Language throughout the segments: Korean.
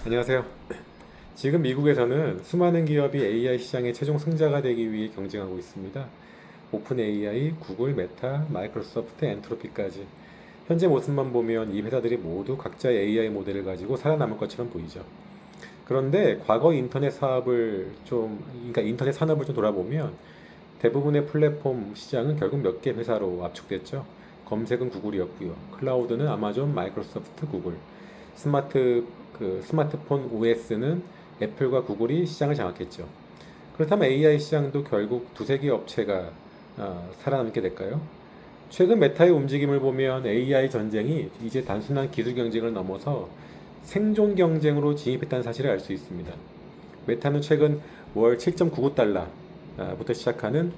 안녕하세요. 지금 미국에서는 수많은 기업이 AI 시장의 최종 승자가 되기 위해 경쟁하고 있습니다. 오픈 AI, 구글, 메타, 마이크로소프트, 엔트로피까지. 현재 모습만 보면 이 회사들이 모두 각자의 AI 모델을 가지고 살아남을 것처럼 보이죠. 그런데 과거 그러니까 인터넷 산업을 좀 돌아보면 대부분의 플랫폼 시장은 결국 몇 개 회사로 압축됐죠. 검색은 구글이었고요. 클라우드는 아마존, 마이크로소프트, 구글. 스마트폰 OS는 애플과 구글이 시장을 장악했죠. 그렇다면 AI 시장도 결국 두세 개 업체가 살아남게 될까요? 최근 메타의 움직임을 보면 AI 전쟁이 이제 단순한 기술 경쟁을 넘어서 생존 경쟁으로 진입했다는 사실을 알 수 있습니다. 메타는 최근 월 7.99달러부터 시작하는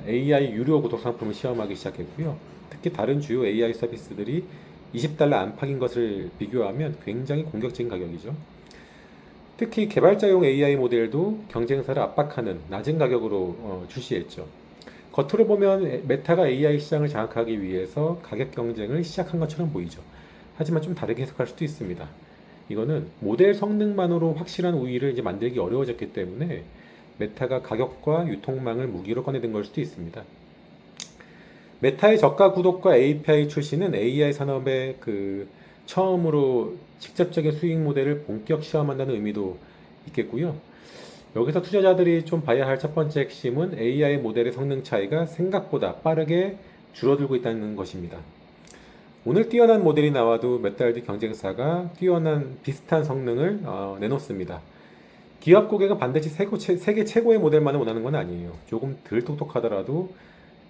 AI 유료 구독 상품을 시험하기 시작했고요. 특히 다른 주요 AI 서비스들이 20달러 안팎인 것을 비교하면 굉장히 공격적인 가격이죠. 특히 개발자용 AI 모델도 경쟁사를 압박하는 낮은 가격으로 출시했죠. 겉으로 보면 메타가 AI 시장을 장악하기 위해서 가격 경쟁을 시작한 것처럼 보이죠. 하지만 좀 다르게 해석할 수도 있습니다. 이거는 모델 성능만으로 확실한 우위를 이제 만들기 어려워졌기 때문에 메타가 가격과 유통망을 무기로 꺼내든 걸 수도 있습니다. 메타의 저가 구독과 API 출시는 AI 산업의 처음으로 직접적인 수익 모델을 본격 시험한다는 의미도 있겠고요. 여기서 투자자들이 좀 봐야 할 첫 번째 핵심은 AI 모델의 성능 차이가 생각보다 빠르게 줄어들고 있다는 것입니다. 오늘 뛰어난 모델이 나와도 몇 달 뒤 경쟁사가 뛰어난 비슷한 성능을 내놓습니다. 기업 고객은 반드시 세계 최고의 모델만을 원하는 건 아니에요. 조금 덜 똑똑하더라도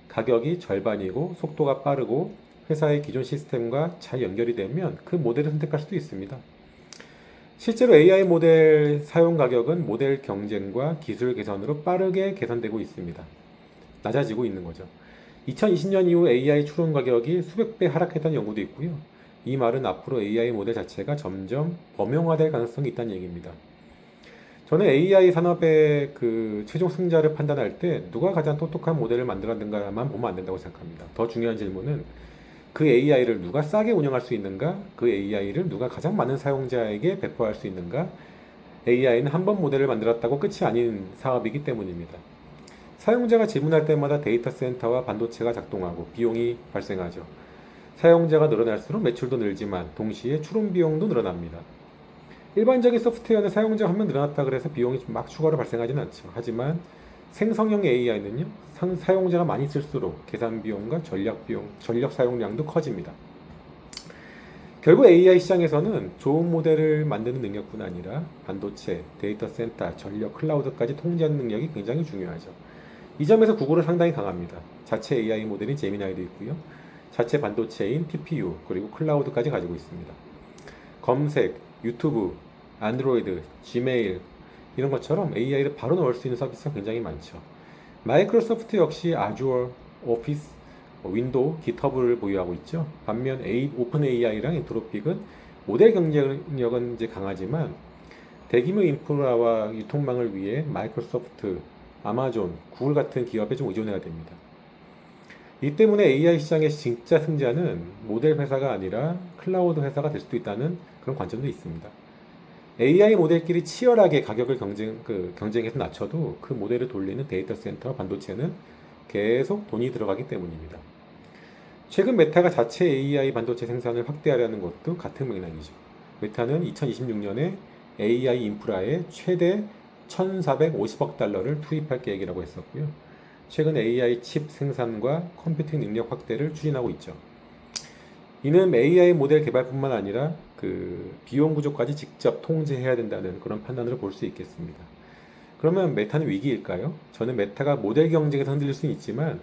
가격이 절반이고 속도가 빠르고 회사의 기존 시스템과 잘 연결이 되면 그 모델을 선택할 수도 있습니다. 실제로 AI 모델 사용 가격은 모델 경쟁과 기술 개선으로 빠르게 개선되고 있습니다. 낮아지고 있는 거죠. 2020년 이후 AI 추론 가격이 수백 배 하락했다는 연구도 있고요. 이 말은 앞으로 AI 모델 자체가 점점 범용화될 가능성이 있다는 얘기입니다. 저는 AI 산업의 최종 승자를 판단할 때 누가 가장 똑똑한 모델을 만들었는가만 보면 안 된다고 생각합니다. 더 중요한 질문은 그 AI를 누가 싸게 운영할 수 있는가? 그 AI를 누가 가장 많은 사용자에게 배포할 수 있는가? AI는 한 번 모델을 만들었다고 끝이 아닌 사업이기 때문입니다. 사용자가 질문할 때마다 데이터 센터와 반도체가 작동하고 비용이 발생하죠. 사용자가 늘어날수록 매출도 늘지만 동시에 추론 비용도 늘어납니다. 일반적인 소프트웨어는 사용자 한 명 늘어났다 그래서 비용이 막 추가로 발생하지는 않죠. 하지만 생성형 AI는요, 사용자가 많이 쓸수록 계산 비용과 전력 사용량도 커집니다. 결국 AI 시장에서는 좋은 모델을 만드는 능력뿐 아니라 반도체, 데이터 센터, 전력, 클라우드까지 통제하는 능력이 굉장히 중요하죠. 이 점에서 구글은 상당히 강합니다. 자체 AI 모델인 제미나이도 있고요. 자체 반도체인 TPU, 그리고 클라우드까지 가지고 있습니다. 검색, 유튜브, 안드로이드, 지메일 이런 것처럼 AI를 바로 넣을 수 있는 서비스가 굉장히 많죠. 마이크로소프트 역시 아주어, 오피스, 윈도우, 깃허브를 보유하고 있죠. 반면 오픈 AI랑 엔트로픽은 모델 경쟁력은 이제 강하지만 대규모 인프라와 유통망을 위해 마이크로소프트, 아마존, 구글 같은 기업에 좀 의존해야 됩니다. 이 때문에 AI 시장의 진짜 승자는 모델 회사가 아니라 클라우드 회사가 될 수도 있다는 그런 관점도 있습니다. AI 모델끼리 치열하게 가격을 경쟁해서 낮춰도 그 모델을 돌리는 데이터 센터, 반도체는 계속 돈이 들어가기 때문입니다. 최근 메타가 자체 AI 반도체 생산을 확대하려는 것도 같은 맥락이죠. 메타는 2026년에 AI 인프라에 최대 1,450억 달러를 투입할 계획이라고 했었고요. 최근 AI 칩 생산과 컴퓨팅 능력 확대를 추진하고 있죠. 이는 AI 모델 개발뿐만 아니라 비용 구조까지 직접 통제해야 된다는 그런 판단으로 볼 수 있겠습니다. 그러면 메타는 위기일까요? 저는 메타가 모델 경쟁에서 흔들릴 수는 있지만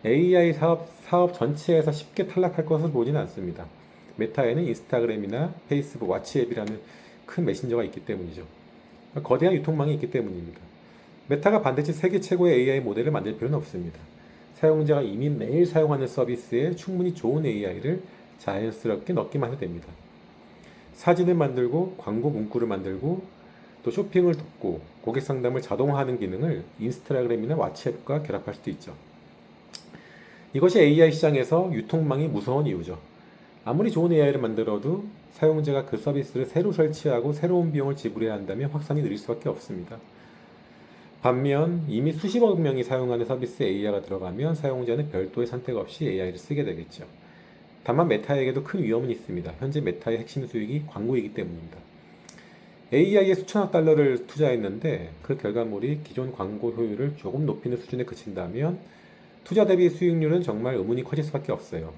AI 사업 전체에서 쉽게 탈락할 것으로 보지는 않습니다. 메타에는 인스타그램이나 페이스북, 왓츠앱이라는 큰 메신저가 있기 때문이죠. 거대한 유통망이 있기 때문입니다. 메타가 반드시 세계 최고의 AI 모델을 만들 필요는 없습니다. 사용자가 이미 매일 사용하는 서비스에 충분히 좋은 AI를 자연스럽게 넣기만 해도 됩니다. 사진을 만들고 광고 문구를 만들고 또 쇼핑을 돕고 고객 상담을 자동화하는 기능을 인스타그램이나 왓츠앱과 결합할 수도 있죠. 이것이 AI 시장에서 유통망이 무서운 이유죠. 아무리 좋은 AI를 만들어도 사용자가 그 서비스를 새로 설치하고 새로운 비용을 지불해야 한다면 확산이 느릴 수밖에 없습니다. 반면 이미 수십억 명이 사용하는 서비스에 AI가 들어가면 사용자는 별도의 선택 없이 AI를 쓰게 되겠죠. 다만 메타에게도 큰 위험은 있습니다. 현재 메타의 핵심 수익이 광고이기 때문입니다. AI에 수천억 달러를 투자했는데 그 결과물이 기존 광고 효율을 조금 높이는 수준에 그친다면 투자 대비 수익률은 정말 의문이 커질 수밖에 없어요.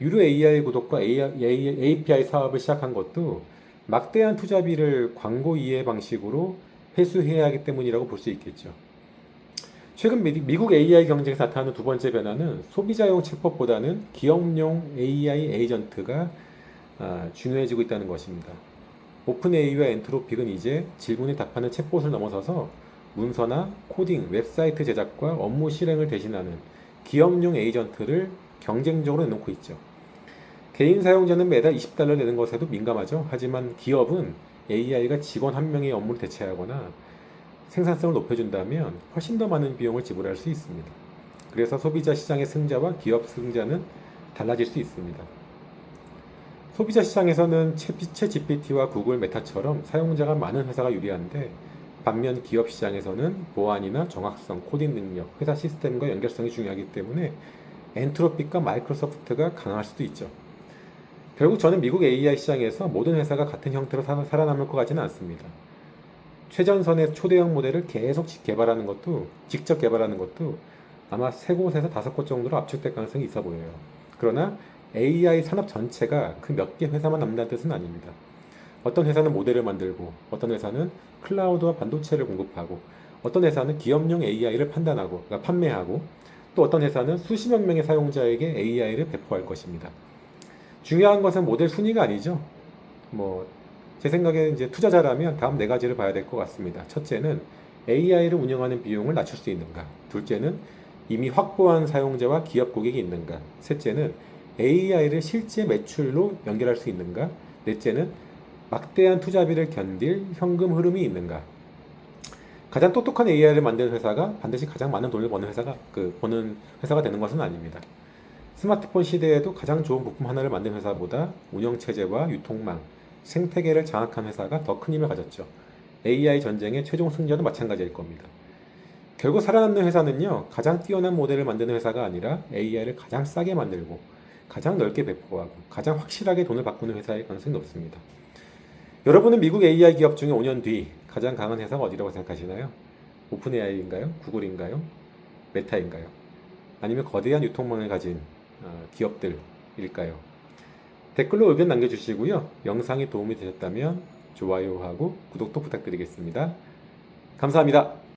유료 AI 구독과 API 사업을 시작한 것도 막대한 투자비를 광고 이해 방식으로 회수해야 하기 때문이라고 볼 수 있겠죠. 최근 미국 AI 경쟁에서 나타나는 두 번째 변화는 소비자용 챗봇보다는 기업용 AI 에이전트가 중요해지고 있다는 것입니다. 오픈AI와 엔트로픽은 이제 질문에 답하는 챗봇을 넘어서서 문서나 코딩, 웹사이트 제작과 업무 실행을 대신하는 기업용 에이전트를 경쟁적으로 내놓고 있죠. 개인 사용자는 매달 $20 내는 것에도 민감하죠. 하지만 기업은 AI가 직원 한 명의 업무를 대체하거나 생산성을 높여준다면 훨씬 더 많은 비용을 지불할 수 있습니다. 그래서 소비자 시장의 승자와 기업 승자는 달라질 수 있습니다. 소비자 시장에서는 챗 GPT와 구글 메타처럼 사용자가 많은 회사가 유리한데 반면 기업 시장에서는 보안이나 정확성, 코딩 능력, 회사 시스템과 연결성이 중요하기 때문에 엔트로픽과 마이크로소프트가 강할 수도 있죠. 결국 저는 미국 AI 시장에서 모든 회사가 같은 형태로 살아남을 것 같지는 않습니다. 최전선의 초대형 모델을 계속 직접 개발하는 것도 아마 3곳에서 5곳 정도로 압축될 가능성이 있어 보여요. 그러나 AI 산업 전체가 그 몇 개 회사만 남는다는 뜻은 아닙니다. 어떤 회사는 모델을 만들고, 어떤 회사는 클라우드와 반도체를 공급하고, 어떤 회사는 기업용 AI를 판매하고, 또 어떤 회사는 수십억 명의 사용자에게 AI를 배포할 것입니다. 중요한 것은 모델 순위가 아니죠. 제 생각에는 이제 투자자라면 다음 4가지를 봐야 될 것 같습니다. 첫째는 AI를 운영하는 비용을 낮출 수 있는가? 둘째는 이미 확보한 사용자와 기업 고객이 있는가? 셋째는 AI를 실제 매출로 연결할 수 있는가? 넷째는 막대한 투자비를 견딜 현금 흐름이 있는가? 가장 똑똑한 AI를 만드는 회사가 반드시 가장 많은 돈을 버는 회사가 되는 것은 아닙니다. 스마트폰 시대에도 가장 좋은 부품 하나를 만든 회사보다 운영체제와 유통망, 생태계를 장악한 회사가 더 큰 힘을 가졌죠. AI 전쟁의 최종 승자도 마찬가지일 겁니다. 결국 살아남는 회사는요, 가장 뛰어난 모델을 만드는 회사가 아니라 AI를 가장 싸게 만들고, 가장 넓게 배포하고, 가장 확실하게 돈을 바꾸는 회사의 가능성이 높습니다. 여러분은 미국 AI 기업 중에 5년 뒤 가장 강한 회사가 어디라고 생각하시나요? 오픈 AI인가요? 구글인가요? 메타인가요? 아니면 거대한 유통망을 가진 기업들일까요? 댓글로 의견 남겨주시고요. 영상이 도움이 되셨다면 좋아요하고 구독도 부탁드리겠습니다. 감사합니다.